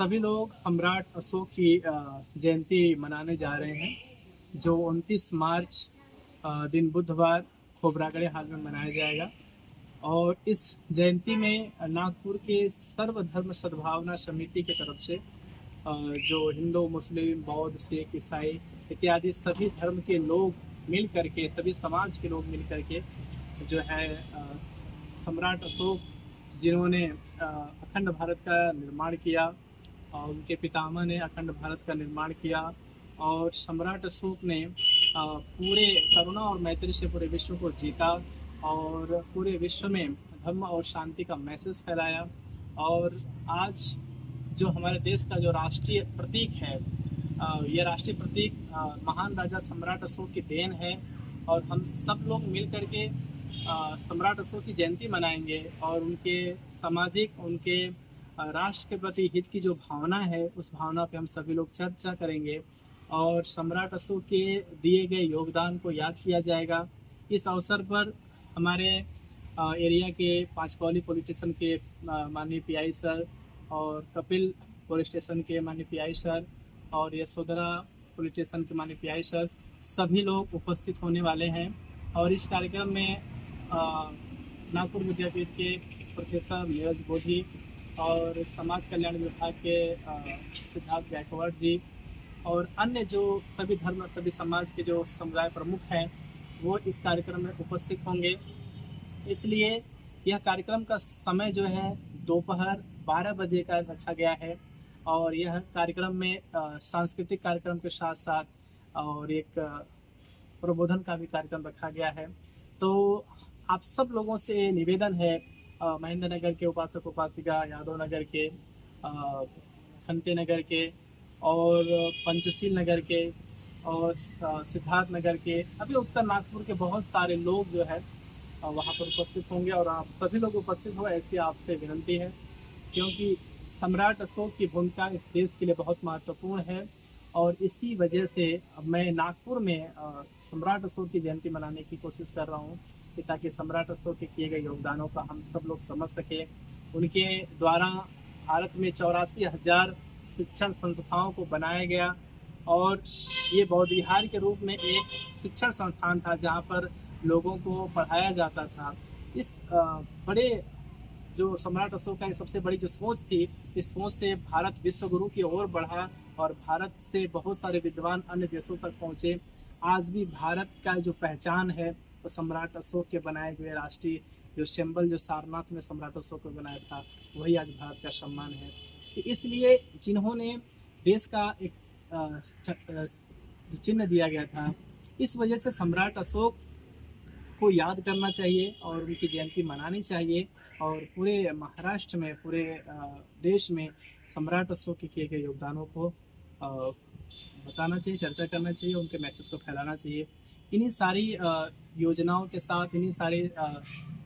सभी लोग सम्राट अशोक की जयंती मनाने जा रहे हैं, जो 29 मार्च दिन बुधवार खोबरागड़े हाल में मनाया जाएगा। और इस जयंती में नागपुर के सर्वधर्म सद्भावना समिति की तरफ से जो हिंदू, मुस्लिम, बौद्ध, सिख, ईसाई इत्यादि सभी धर्म के लोग मिल करके, सभी समाज के लोग मिल करके जो है सम्राट अशोक जिन्होंने अखंड भारत का निर्माण किया और उनके पितामह ने अखंड भारत का निर्माण किया। और सम्राट अशोक ने पूरे करुणा और मैत्री से पूरे विश्व को जीता और पूरे विश्व में धर्म और शांति का मैसेज फैलाया। और आज जो हमारे देश का जो राष्ट्रीय प्रतीक है, ये राष्ट्रीय प्रतीक महान राजा सम्राट अशोक की देन है। और हम सब लोग मिल करके सम्राट अशोक की जयंती मनाएंगे और उनके सामाजिक, उनके राष्ट्र के प्रति हित की जो भावना है, उस भावना पे हम सभी लोग चर्चा करेंगे और सम्राट अशोक के दिए गए योगदान को याद किया जाएगा। इस अवसर पर हमारे एरिया के पांचकौली पुलिस स्टेशन के माननीय पीआई सर और कपिल पुलिस स्टेशन के माननीय पीआई सर और यशोधरा पुलिस स्टेशन के माननीय पीआई सर सभी लोग उपस्थित होने वाले हैं। और इस कार्यक्रम में नागपुर विद्यापीठ के प्रोफेसर नीरज बोधी और समाज कल्याण विभाग के सिद्धार्थ गायकवाड़ जी और अन्य जो सभी धर्म, सभी समाज के जो समुदाय प्रमुख हैं, वो इस कार्यक्रम में उपस्थित होंगे। इसलिए यह कार्यक्रम का समय जो है दोपहर 12 बजे का रखा गया है। और यह कार्यक्रम में सांस्कृतिक कार्यक्रम के साथ साथ और एक प्रबोधन का भी कार्यक्रम रखा गया है। तो आप सब लोगों से निवेदन है, महेंद्र नगर के उपासक उपासिका, यादव नगर के, खंटे नगर के और पंचशील नगर के और सिद्धार्थ नगर के, अभी उत्तर नागपुर के बहुत सारे लोग जो है वहाँ पर उपस्थित होंगे। और आप सभी लोग उपस्थित हो ऐसी आपसे विनंती है, क्योंकि सम्राट अशोक की भूमिका इस देश के लिए बहुत महत्वपूर्ण है। और इसी वजह से मैं नागपुर में सम्राट अशोक की जयंती मनाने की कोशिश कर रहा हूँ, ताकि सम्राट अशोक के किए गए योगदानों का हम सब लोग समझ सकें। उनके द्वारा भारत में 84,000 शिक्षण संस्थाओं को बनाया गया और ये बौद्ध विहार के रूप में एक शिक्षण संस्थान था जहाँ पर लोगों को पढ़ाया जाता था। इस बड़े जो सम्राट अशोक का सबसे बड़ी जो सोच थी, इस सोच से भारत विश्व गुरु की ओर बढ़ा और भारत से बहुत सारे विद्वान अन्य देशों तक पहुँचे। आज भी भारत का जो पहचान है वो सम्राट अशोक के बनाए हुए राष्ट्रीय जो सिंबल जो सारनाथ में सम्राट अशोक को बनाया था, वही आज भारत का सम्मान है। तो इसलिए जिन्होंने देश का एक जो चिन्ह दिया गया था, इस वजह से सम्राट अशोक को याद करना चाहिए और उनकी जयंती मनानी चाहिए। और पूरे महाराष्ट्र में, पूरे देश में सम्राट अशोक के किए गए योगदानों को बताना चाहिए, चर्चा करना चाहिए, उनके मैसेज को फैलाना चाहिए। इन्हीं सारी योजनाओं के साथ, इन्हीं सारी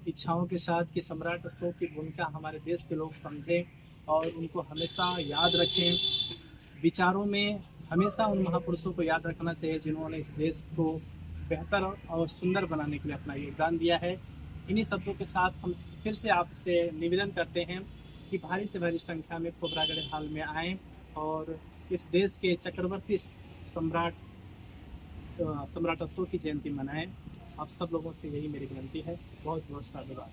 इच्छाओं के साथ कि सम्राट अशोक की भूमिका हमारे देश के लोग समझें और उनको हमेशा याद रखें। विचारों में हमेशा उन महापुरुषों को याद रखना चाहिए जिन्होंने इस देश को बेहतर और सुंदर बनाने के लिए अपना योगदान दिया है। इन्हीं शब्दों के साथ हम फिर से आपसे निवेदन करते हैं कि भारी से भारी संख्या में खोबरागड़े हाल में आएँ और इस देश के चक्रवर्ती सम्राट अशोक की जयंती मनाएं। आप सब लोगों से यही मेरी विनती है। बहुत बहुत साधुवाद।